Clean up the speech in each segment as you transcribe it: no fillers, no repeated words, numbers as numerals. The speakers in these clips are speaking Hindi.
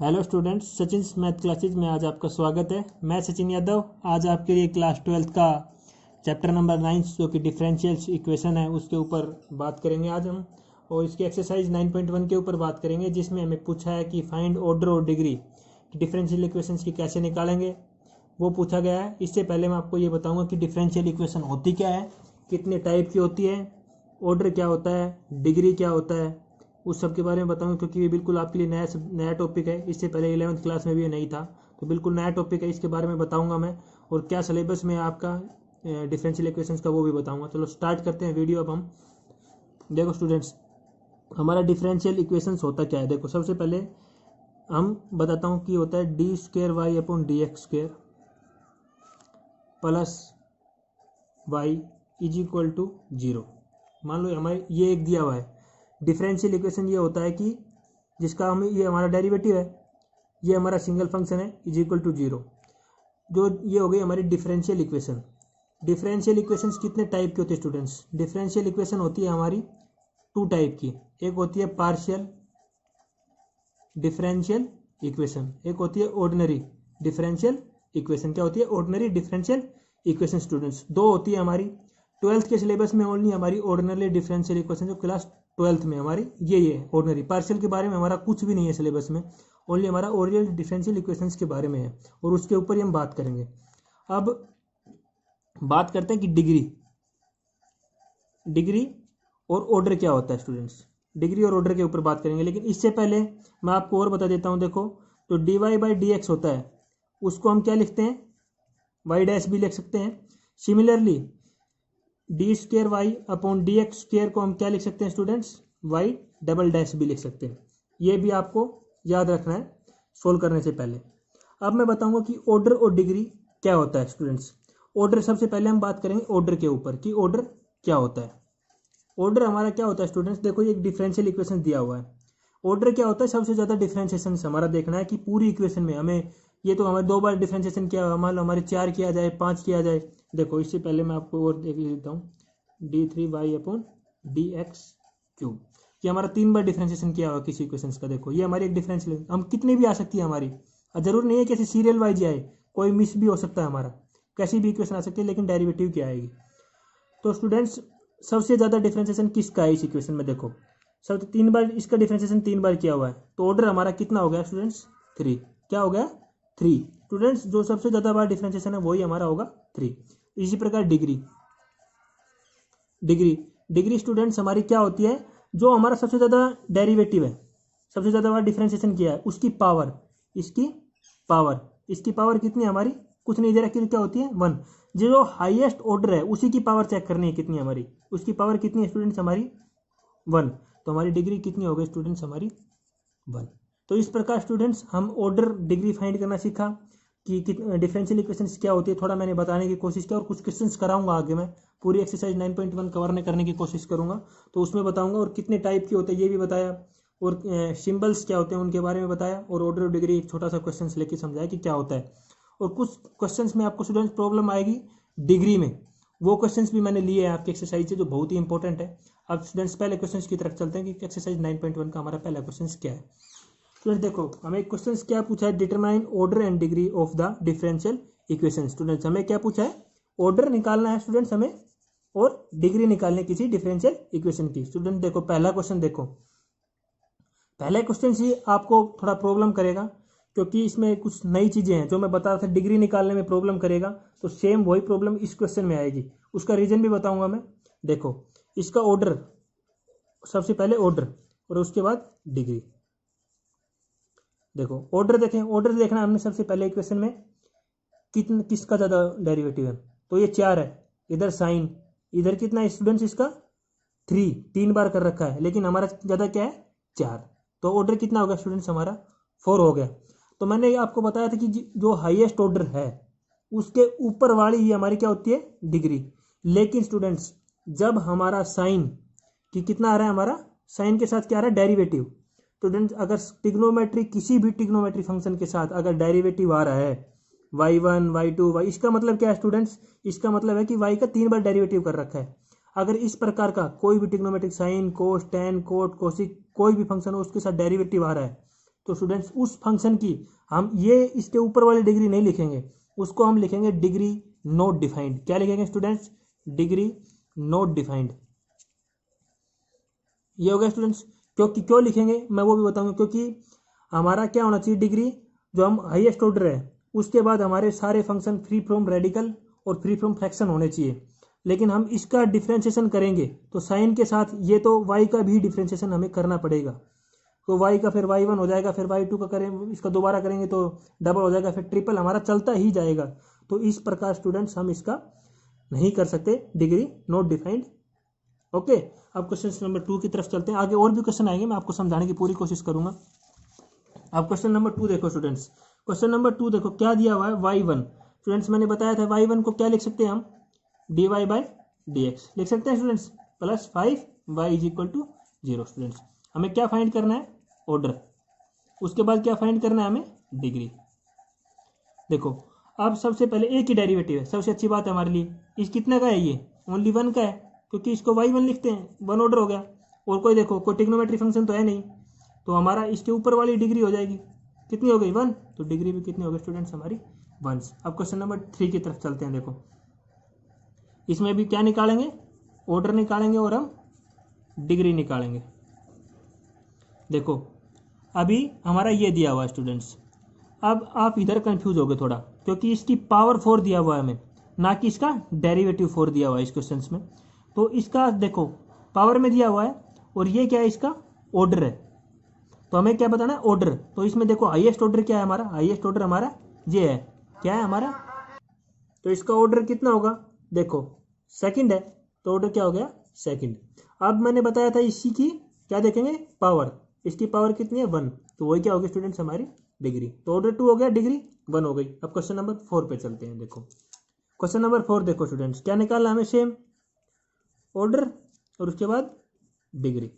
Hello students, Sachin math classes में आज आपका स्वागत है। मैं सचिन यादव आज आपके लिए क्लास 12th का चैप्टर नंबर 9 जो कि डिफरेंशियल इक्वेशन है उसके ऊपर बात करेंगे आज हम। और इसकी एक्सरसाइज 9.1 के ऊपर बात करेंगे, जिसमें हमें पूछा है कि फाइंड ऑर्डर और डिग्री डिफरेंशियल इक्वेशंस की कैसे निकालेंगे, वो पूछा गया है। इससे पहले मैं आपको ये बताऊँगा कि डिफरेंशियल इक्वेशन होती क्या है, कितने टाइप की होती है, ऑर्डर क्या होता है, डिग्री क्या होता है, उस सब के बारे में बताऊंगा, क्योंकि ये बिल्कुल आपके लिए नया टॉपिक है। इससे पहले 11th क्लास में भी ये नहीं था, तो बिल्कुल नया टॉपिक है। इसके बारे में बताऊंगा मैं, और क्या सिलेबस में आपका डिफरेंशियल इक्वेशंस का वो भी बताऊंगा। चलो स्टार्ट करते हैं वीडियो अब हम। देखो स्टूडेंट्स, हमारा डिफरेंशियल इक्वेशंस होता क्या है। देखो सबसे पहले हम बताता हूँ कि होता है D square Y upon D X square plus Y is equal to 0। मान लो हमारे ये एक दिया हुआ है डिफरेंशियल इक्वेशन। ये होता है कि जिसका हम ये हमारा डेरिवेटिव है, ये हमारा सिंगल फंक्शन है, इज इक्वल टू 0। जो ये हो गई हमारी डिफरेंशियल इक्वेशन। डिफरेंशियल इक्वेशंस कितने टाइप की होती है स्टूडेंट्स? डिफरेंशियल इक्वेशन होती है हमारी 2 टाइप की। एक होती है पार्शियल डिफरेंशियल इक्वेशन, एक होती है ऑर्डिनरी डिफरेंशियल इक्वेशन। क्या होती है? Ordinary differential equation students. 2 होती है हमारी 12th के सिलेबस में ओनली हमारी ऑर्डिनरी डिफरेंशियल इक्वेशन, जो क्लास 12th में हमारी ये ऑर्डिनरी। पार्शियल के बारे में हमारा कुछ भी नहीं है सिलेबस में, ओनली हमारा ऑर्डिनरी डिफरेंशियल इक्वेशंस के बारे में है, और उसके ऊपर ही हम बात करेंगे। अब बात करते हैं कि डिग्री और ऑर्डर क्या होता है स्टूडेंट्स। डिग्री और ऑर्डर के ऊपर बात करेंगे, लेकिन इससे पहले मैं आपको और बता देता हूँ। देखो, तो D Y by D X होता है, उसको हम क्या लिखते हैं? वाई डैश भी लिख सकते हैं। Similarly D square Y upon D X square को हम क्या लिख सकते हैं स्टूडेंट्स? वाई डबल डैश भी लिख सकते हैं। ये भी आपको याद रखना है सोल्व करने से पहले। अब मैं बताऊंगा कि ऑर्डर और डिग्री क्या होता है स्टूडेंट्स। ऑर्डर सबसे पहले हम बात करेंगे ऑर्डर के ऊपर कि ऑर्डर क्या होता है। ऑर्डर हमारा क्या होता है स्टूडेंट्स? देखो ये एक डिफरेंशियल इक्वेशन दिया हुआ है। ऑर्डर क्या होता है? सबसे ज़्यादा डिफरेंशिएशन हमारा देखना है कि पूरी इक्वेशन में हमें, ये तो हमारे 2 बार डिफरेंशिएशन किया हुआ, मान लो हमारे 4 किया जाए, 5 किया जाए। देखो इससे पहले मैं आपको और देख देता हूँ, d3y upon D x cube. ये हमारा 3 बार डिफरेंशिएशन किया हुआ किसी इक्वेशन का। देखो ये हमारी एक डिफरेंशियल, हम कितनी भी आ सकती है हमारी, जरूर नहीं है कि सीरियल वाइज आए, कोई मिस भी हो सकता है हमारा, कैसी भी इक्वेशन आ सकती है, लेकिन डेरिवेटिव क्या आएगी। तो स्टूडेंट्स सबसे ज़्यादा डिफरेंशिएशन किसका है इस इक्वेशन में? देखो सब 3 बार इसका डिफरेंशिएशन 3 बार किया हुआ है, तो ऑर्डर हमारा कितना हो गया स्टूडेंट्स? 3। क्या हो गया? 3। स्टूडेंट्स जो सबसे ज़्यादा बार डिफरेंशिएशन है वही हमारा होगा 3। इसी प्रकार डिग्री स्टूडेंट्स हमारी क्या होती है? जो हमारा सबसे ज़्यादा डेरिवेटिव है, सबसे ज़्यादा बार डिफरेंशिएशन किया है, उसकी पावर, इसकी पावर कितनी है हमारी? कुछ नहीं दे रखी, क्या होती है? 1। जो हाईएस्ट ऑर्डर है उसी की पावर चेक करनी है कितनी हमारी, उसकी पावर कितनी है स्टूडेंट्स हमारी? 1। तो हमारी डिग्री कितनी हो गई स्टूडेंट्स? हमारी 1। तो इस प्रकार स्टूडेंट्स हम ऑर्डर डिग्री फाइंड करना सीखा कि डिफरेंशियल इक्वेशंस क्या होती है, थोड़ा मैंने बताने की कोशिश की, और कुछ क्वेश्चंस कराऊंगा आगे। मैं पूरी एक्सरसाइज 9.1 कवर करने की कोशिश करूंगा, तो उसमें बताऊंगा, और कितने टाइप के होते हैं ये भी बताया, और सिंबल्स क्या होते हैं उनके बारे में बताया, और ऑर्डर और डिग्री एक छोटा सा क्वेश्चन लेके समझाया कि क्या होता है। और कुछ क्वेश्चंस में आपको स्टूडेंट्स प्रॉब्लम आएगी डिग्री में, वो क्वेश्चंस भी मैंने लिए हैं आपकी एक्सरसाइज से, जो बहुत ही इंपॉर्टेंट है। अब स्टूडेंट्स पहले क्वेश्चंस की तरफ चलते हैं कि एक्सरसाइज 9.1 का हमारा पहला क्वेश्चन क्या है। स्टूडेंट्स देखो हमें क्वेश्चन क्या पूछा है, determine order and degree of the differential equation. Students हमें क्या पूछा है? ऑर्डर निकालना है स्टूडेंट्स हमें, और डिग्री निकालने किसी डिफरेंशियल इक्वेशन की। स्टूडेंट देखो पहला क्वेश्चन, देखो पहले क्वेश्चन से आपको थोड़ा प्रॉब्लम करेगा, क्योंकि इसमें कुछ नई चीज़ें हैं जो मैं बता रहा था। डिग्री निकालने में प्रॉब्लम करेगा, तो सेम वही प्रॉब्लम इस क्वेश्चन में आएगी, उसका रीजन भी बताऊंगा मैं। देखो इसका ऑर्डर, सबसे पहले ऑर्डर और उसके बाद डिग्री। देखो ऑर्डर देखें, ऑर्डर देखना हमने सबसे पहले इक्वेशन में किसका ज़्यादा डेरिवेटिव है, तो ये 4 है। इधर साइन, इधर कितना है स्टूडेंट्स? इसका 3 बार कर रखा है, लेकिन हमारा ज़्यादा क्या है? 4। तो ऑर्डर कितना हो गया स्टूडेंट्स? हमारा 4 हो गया। तो मैंने आपको बताया था कि जो हाईएस्ट ऑर्डर है उसके ऊपर वाली ही हमारी क्या होती है? डिग्री। लेकिन स्टूडेंट्स जब हमारा साइन कि कितना आ रहा है, हमारा साइन के साथ क्या आ रहा है? डेरिवेटिव। स्टूडेंट्स अगर टिग्नोमेट्री, किसी भी टिग्नोमेट्री फंक्शन के साथ अगर डेरिवेटिव आ रहा है y1 y2 y, इसका मतलब क्या है स्टूडेंट्स? इसका मतलब है कि y का 3 बार डेरिवेटिव कर रखा है। अगर इस प्रकार का कोई भी टिग्नोमेट्रिक साइन, कोस, टेन, कोट, कोसिक, कोई भी फंक्शन हो उसके साथ डेरिवेटिव आ रहा है, तो स्टूडेंट्स उस फंक्शन की हम ये इसके ऊपर वाली डिग्री नहीं लिखेंगे, उसको हम लिखेंगे डिग्री नॉट डिफाइंड। क्या लिखेंगे स्टूडेंट्स? Degree not defined. ये हो गया स्टूडेंट्स। क्योंकि क्यों लिखेंगे मैं वो भी बताऊंगा, क्योंकि हमारा क्या होना चाहिए, डिग्री जो हम हाईएस्ट ऑर्डर है उसके बाद हमारे सारे फंक्शन फ्री फ्रॉम रेडिकल और फ्री फ्रॉम फ्रैक्शन होने चाहिए। लेकिन हम इसका डिफ्रेंशिएशन करेंगे तो साइन के साथ ये तो y का भी डिफ्रेंशिएशन हमें करना पड़ेगा। तो y का फिर y1 हो जाएगा, फिर y2 का करें, इसका दोबारा करेंगे तो डबल हो जाएगा, फिर ट्रिपल, हमारा चलता ही जाएगा। तो इस प्रकार स्टूडेंट्स हम इसका नहीं कर सकते, डिग्री नॉट डिफाइंड। ओके, अब क्वेश्चन नंबर 2 की तरफ चलते हैं। आगे और भी क्वेश्चन आएंगे, मैं आपको समझाने की पूरी कोशिश करूंगा। अब क्वेश्चन नंबर 2 देखो स्टूडेंट्स। क्वेश्चन नंबर 2 देखो क्या दिया हुआ है, y1। स्टूडेंट्स मैंने बताया था y1 को क्या लिख सकते हैं हम, dy बाई dx लिख सकते हैं students, plus 5y is equal to 0। Students हमें क्या फाइंड करना है, ऑर्डर। उसके बाद क्या फाइंड करना है हमें, डिग्री। देखो अब सबसे पहले एक ही डेरिवेटिव है, सबसे अच्छी बात है हमारे लिए। इस कितने का है, ये ओनली 1 का है, क्योंकि इसको y1 लिखते हैं, 1 ऑर्डर हो गया। और कोई देखो कोई ट्रिग्नोमेट्री फंक्शन तो है नहीं, तो हमारा इसके ऊपर वाली डिग्री हो जाएगी, कितनी हो गई 1, तो डिग्री भी कितनी हो गई स्टूडेंट्स हमारी 1। अब क्वेश्चन नंबर 3 की तरफ चलते हैं। देखो इसमें भी क्या निकालेंगे, ऑर्डर निकालेंगे और हम डिग्री निकालेंगे। देखो अभी हमारा ये दिया हुआ है स्टूडेंट्स, अब आप इधर कंफ्यूज हो गए थोड़ा, क्योंकि इसकी पावर 4 दिया हुआ है हमें, ना कि इसका डेरिवेटिव 4 दिया हुआ है इस क्वेश्चन में। तो इसका देखो पावर में दिया हुआ है और ये क्या है, इसका ऑर्डर है। तो हमें क्या बताना है, ऑर्डर। तो इसमें देखो हाईएस्ट ऑर्डर क्या है हमारा, हाईएस्ट ऑर्डर हमारा ये है, क्या है हमारा, तो इसका ऑर्डर कितना होगा, देखो सेकंड है, तो ऑर्डर क्या हो गया, सेकंड। अब मैंने बताया था इसी की क्या देखेंगे, पावर। इसकी पावर कितनी है, 1, तो वही क्या होगी स्टूडेंट्स हमारी डिग्री। तो ऑर्डर 2 हो गया, डिग्री 1 हो गई। अब क्वेश्चन नंबर 4 पे चलते हैं। देखो क्वेश्चन नंबर 4 देखो स्टूडेंट्स, क्या निकालना हमें, सेम ऑर्डर और उसके बाद डिग्री,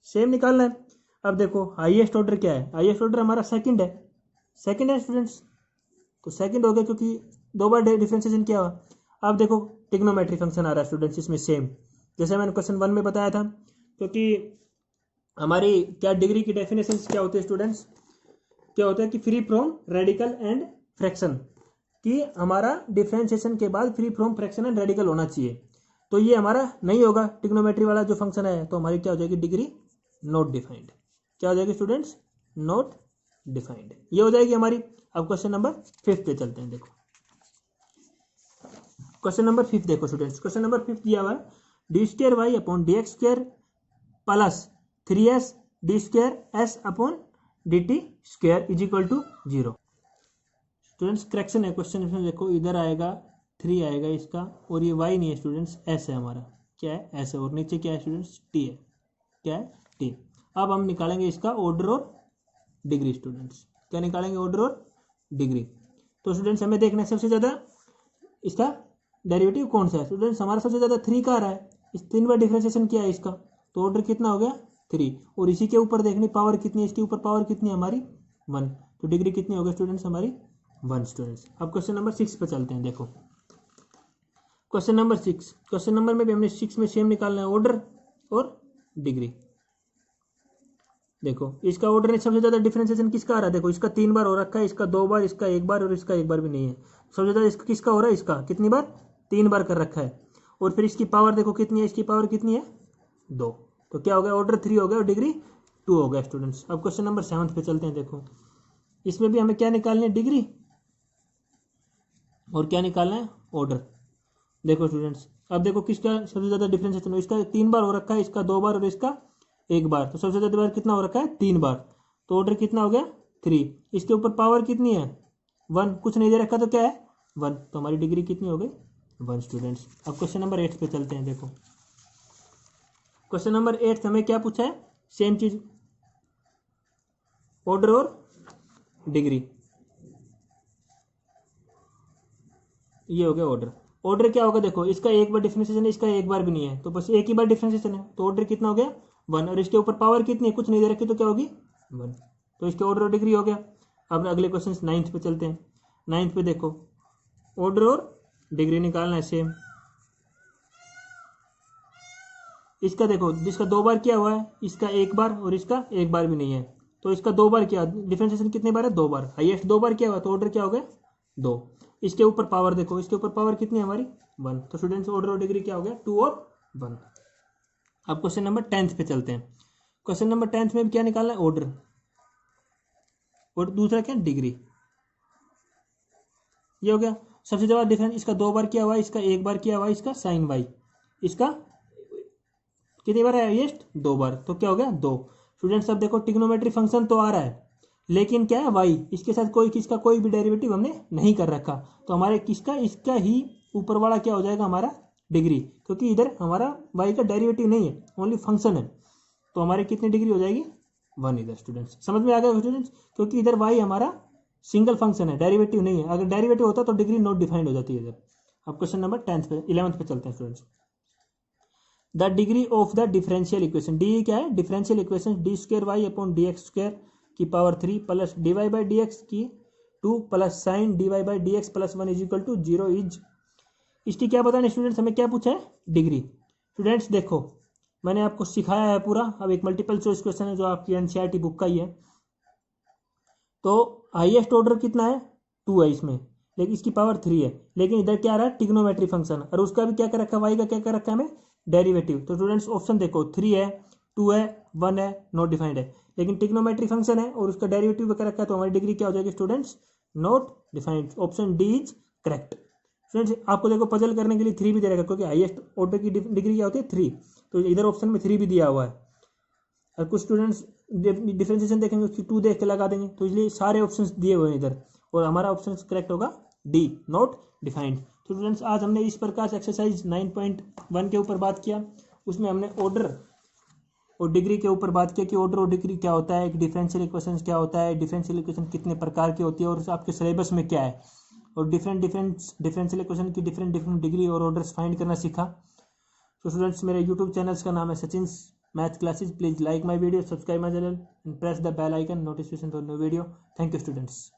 सेम निकालना है। अब देखो हाईएस्ट ऑर्डर क्या है, हाईएस्ट ऑर्डर हमारा सेकंड है, सेकंड है स्टूडेंट्स, तो सेकंड हो गया क्योंकि 2 बार डिफरेंशिएशन किया हुआ। अब देखो ट्रिग्नोमेट्री फंक्शन आ रहा है स्टूडेंट्स इसमें सेम, जैसे मैंने क्वेश्चन 1 में बताया था। क्योंकि हमारी क्या डिग्री की डेफिनेशन क्या होती है स्टूडेंट्स, क्या होता है कि free from radical and fraction, कि हमारा डिफरेंशिएशन के बाद free from fraction and radical होना चाहिए। तो ये हमारा नहीं होगा ट्रिग्नोमेट्री वाला जो फंक्शन है, तो हमारी क्या हो जाएगी, डिग्री नॉट डिफाइंड। क्या हो जाएगी स्टूडेंट्स, नॉट डिफाइंड, ये हो जाएगी हमारी। अब क्वेश्चन नंबर 5 पे चलते हैं। देखो क्वेश्चन नंबर 5 देखो स्टूडेंट्स, क्वेश्चन नंबर 5 दिया हुआ है, D square Y upon D X square plus 3s D square S upon D T square is equal to 0। Students correction है क्वेश्चन में, देखो इधर आएगा 3 आएगा इसका, और ये y नहीं है स्टूडेंट्स, s है हमारा, क्या है, s है, और नीचे क्या है स्टूडेंट्स, t है, क्या है, t। अब हम निकालेंगे इसका ऑर्डर और डिग्री। स्टूडेंट्स क्या निकालेंगे, ऑर्डर और डिग्री। तो स्टूडेंट्स हमें देखना है सबसे ज़्यादा इसका डेरिवेटिव कौन सा है। स्टूडेंट्स हमारा सबसे ज़्यादा 3 का आ रहा है, इस 3 बार डिफरेंशिएशन किया है इसका, तो ऑर्डर कितना हो गया 3, और इसी के ऊपर देखनी पावर कितनी है, इसके ऊपर पावर कितनी है हमारी 1, तो डिग्री कितनी हो गई स्टूडेंट्स हमारी 1। स्टूडेंट्स अब क्वेश्चन नंबर 6 पे चलते हैं। देखो क्वेश्चन नंबर 6, क्वेश्चन नंबर में भी हमने 6 में सेम निकालना है, ऑर्डर और डिग्री। देखो इसका ऑर्डर में सबसे ज़्यादा डिफरेंशिएशन किसका आ रहा है, देखो इसका 3 बार हो रखा है, इसका 2 बार, इसका 1 बार, और इसका 1 बार भी नहीं है। सबसे ज़्यादा इसका किसका हो रहा है, इसका कितनी बार, 3 बार कर रखा है। और फिर इसकी पावर देखो कितनी है, इसकी पावर कितनी है 2, तो क्या हो गया, ऑर्डर 3 हो गया और डिग्री 2 हो गया। स्टूडेंट्स अब क्वेश्चन नंबर 7 पे चलते हैं। देखो इसमें भी हमें क्या निकालना है, डिग्री, और क्या निकालना है, ऑर्डर। देखो स्टूडेंट्स अब देखो किसका सबसे ज़्यादा डिफरेंशिएशन, इसका 3 बार हो रखा है, इसका 2 बार और इसका 1 बार, तो सबसे ज़्यादा बार कितना हो रखा है 3 बार, तो ऑर्डर कितना हो गया 3। इसके ऊपर पावर कितनी है 1, कुछ नहीं दे रखा तो क्या है 1, तो हमारी डिग्री कितनी हो गई 1। स्टूडेंट्स अब क्वेश्चन नंबर 8 पे चलते हैं। देखो क्वेश्चन नंबर 8 हमें क्या पूछा है, सेम चीज, ऑर्डर और डिग्री। ये हो गया ऑर्डर। ऑर्डर क्या होगा, देखो इसका 1 बार डिफरेंशिएशन है, इसका 1 बार भी नहीं है, तो बस 1 ही बार डिफरेंशिएशन है, तो ऑर्डर कितना हो गया 1, और इसके ऊपर पावर कितनी है, कुछ नहीं दे रखी, तो क्या होगी 1, तो इसके ऑर्डर और डिग्री हो गया। अब अगले क्वेश्चन 9 पे चलते हैं। 9 पे देखो ऑर्डर और डिग्री निकालना है सेम। इसका देखो जिसका 2 बार किया हुआ है, इसका 1 बार और इसका 1 बार भी नहीं है, तो इसका 2 बार किया, डिफरेंशिएशन कितने बार है, 2 बार, हाईएस्ट 2 बार किया हुआ तो ऑर्डर क्या हो गया 2। इसके ऊपर पावर देखो, इसके ऊपर पावर कितनी है हमारी 1, तो स्टूडेंट्स ऑर्डर और डिग्री क्या हो गया 2 और 1। अब क्वेश्चन नंबर 10 पे चलते हैं। क्वेश्चन नंबर 10 में भी क्या निकालना है, ऑर्डर, और दूसरा क्या डिग्री। ये हो गया सबसे ज़्यादा डिफरेंस, इसका 2 बार किया हुआ है, इसका 1 बार किया हुआ है, इसका साइन वाई, इसका कितनी बार है हाईएस्ट 2 बार, तो क्या हो गया 2। स्टूडेंट्स अब देखो टिग्नोमेट्री फंक्शन तो आ रहा है, लेकिन क्या है वाई, इसके साथ कोई किसका कोई भी डेरिवेटिव हमने नहीं कर रखा, तो हमारे किसका इसका ही ऊपर वाला क्या हो जाएगा हमारा डिग्री, क्योंकि इधर हमारा वाई का डेरिवेटिव नहीं है, ओनली फंक्शन है, तो हमारी कितनी डिग्री हो जाएगी 1 इधर। स्टूडेंट्स समझ में आ गया स्टूडेंट्स, क्योंकि इधर वाई हमारा सिंगल फंक्शन है, डेरिवेटिव नहीं है, अगर डेरिवेटिव होता तो डिग्री नॉट डिफाइंड हो जाती है इधर। अब क्वेश्चन नंबर 10 पे 11th पे चलते हैं students. The degree of the differential equation, D क्या है differential equation, D square Y upon D X square की power 3 plus D Y by D X की 2 plus sine D Y by D X plus 1 is equal to 0 is, इसकी क्या बताना स्टूडेंट्स, हमें क्या पूछा है डिग्री। स्टूडेंट्स देखो मैंने आपको सिखाया है पूरा, अब एक मल्टीपल चॉइस क्वेश्चन है जो आपकी एनसीईआरटी बुक का ही है। तो हाईएस्ट ऑर्डर कितना है 2 है इसमें, लेकिन इसकी पावर 3 है, लेकिन इधर क्या आ रहा है टिग्नोमेट्री फंक्शन, और उसका भी क्या कर रखा है वाई का क्या कर रखा है हमें डेरिवेटिव। तो स्टूडेंट्स ऑप्शन देखो 3 है 2 है 1 है नॉट डिफाइंड है, लेकिन टिग्नोमेट्री फंक्शन है और उसका डेरिवेटिव कर रखा है, तो हमारी डिग्री क्या हो जाएगी students not defined, option D is correct. Students आपको देखो पजल करने के लिए 3 भी दे रखा है, क्योंकि हाईएस्ट ऑर्डर की डिग्री क्या होती है 3, तो इधर ऑप्शन में 3 भी दिया हुआ है, और कुछ स्टूडेंट्स डिफरेंशिएशन देखेंगे उसकी 2 देख के लगा देंगे, तो इसलिए सारे ऑप्शंस दिए हुए हैं इधर, और हमारा ऑप्शन करेक्ट होगा डी नॉट डिफाइंड। तो स्टूडेंट्स आज हमने इस प्रकार से एक्सरसाइज 9.1 के ऊपर बात किया, उसमें हमने ऑर्डर और डिग्री के ऊपर बात किया कि ऑर्डर और डिग्री क्या होता है, डिफरेंशियल इक्वेशन क्या होता है, डिफरेंशियल इक्वेशन कितने प्रकार की होती है और आपके सिलेबस में क्या है, और डिफरेंशियल इक्वेशन की डिफरेंट डिग्री और ऑर्डर्स फाइंड करना सीखा। तो स्टूडेंट्स मेरे यूट्यूब चैनल्स का नाम है Sachin's math classes, please like my video, subscribe my channel and press the bell icon notification for new video. Thank you students.